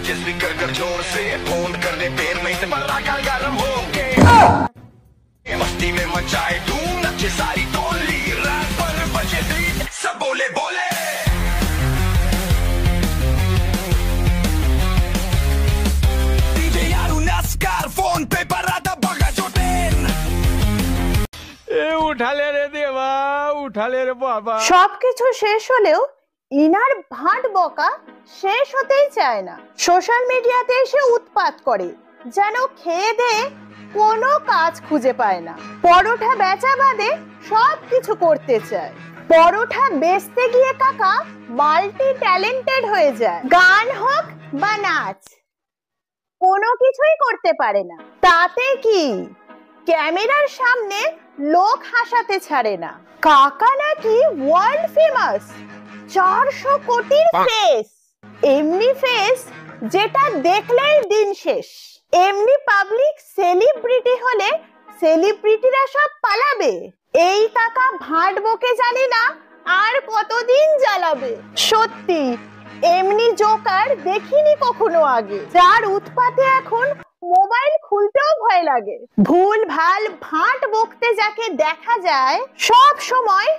बजे स्पीकर कर जोर से फोन कर दे पैर में इतना गरम होके मस्ती में मचाए धूम नचे सारी टोली रात पर बजे बीट सब बोले बोले डीजे यारू नस्कार फोन पे बरादा बगा चोटेन উঠালে রে দেবা উঠালে রে বাবা সবকিছু শেষ হলেও ইনার ভাট বকা শেষ হতেই চায় না। সোশ্যাল মিডিয়াতে এসে উৎপাত করে, যেন খেয়ে দেয়ে কোনো কাজ খুঁজে পায় না। পরোটা বেচা বাদে সবকিছু করতে চায়। পরোটা বেচতে গিয়ে কাকা মাল্টি ট্যালেন্টেড হয়ে যায়। গান হোক বা নাচ, কোনো কিছুই করতে পারে না। তাতে কি, ক্যামেরার সামনে লোক হাসাতে ছাড়ে না। কাকা নাকি ওয়ার্ল্ড ফেমাস, 400 কোটির ফেস। এমনি ফেস যেটা দেখলেই দিন শেষ। এমনি পাবলিক সেলিব্রিটি হলে সেলিব্রিটিরা সব পালাবে। এই কাকা ভাট বকে জানি না আর কতদিন জ্বালাবে। সত্যি এমনি জোকার দেখিনি কখনো আগে, যার উৎপাতে এখন মোবাইল খুলতেও ভয় লাগে। ভুল ভাল ভাট বকতে যাকে দেখা যায় সব সময়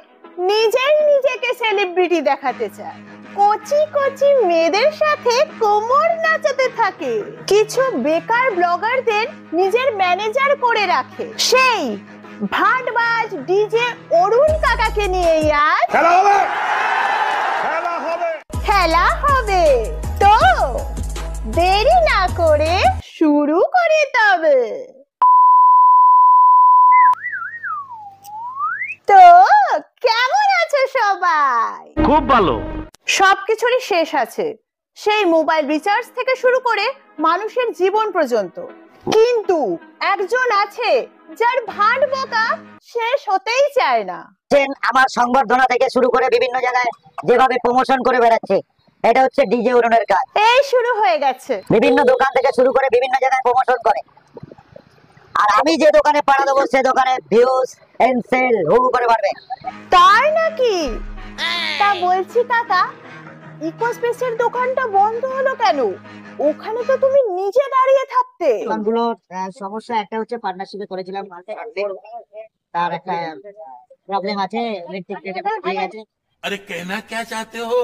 নিজেকে সেলিব্রিটি দেখাতে চায়। কচি কচি মেয়েদের সাথে কোমর নাচাতে থাকে। কিছু বেকার ব্লগারদের নিজের ম্যানেজার করে রাখে। সেই ভাটবাজ ডিজে অরুণ কাকাকে নিয়ে আজ খেলা হবে। তো দেরি না করে শুরু করে তবে। তো কেমন আছো সবাই? খুব ভালো। সবকিছুরই শেষ আছে, সেই মোবাইল রিচার্জ থেকে শুরু করে মানুষের জীবন পর্যন্ত। কিন্তু একজন আছে যার ভাট বকা শেষ হতেই চায় না। আমার সংবর্ধনা থেকে শুরু করে বিভিন্ন জায়গায় যেভাবে প্রমোশন করে বেড়াচ্ছে, এটা হচ্ছে ডিজে অরুণের কাজ। এই শুরু হয়ে গেছে। বিভিন্ন দোকান থেকে শুরু করে বিভিন্ন জায়গায় প্রমোশন করে। আর আমি যে দোকানে পাড়া দেবো সে দোকানে ভিউজ এন্ড সেল হু করে বাড়বে। তাই নাকি? তা বলছি কাকা, ইকোস্পেসের দোকানটা বন্ধ হলো কেন? ওখানে তো তুমি নিজে দাঁড়িয়ে থাকতে। দোকানগুলোর সমস্যা একটা হচ্ছে পার্টনারশিপে করেছিলাম, তার একটা প্রবলেম আছে, ইলেকট্রিক আছে। अरे कहना क्या चाहते हो?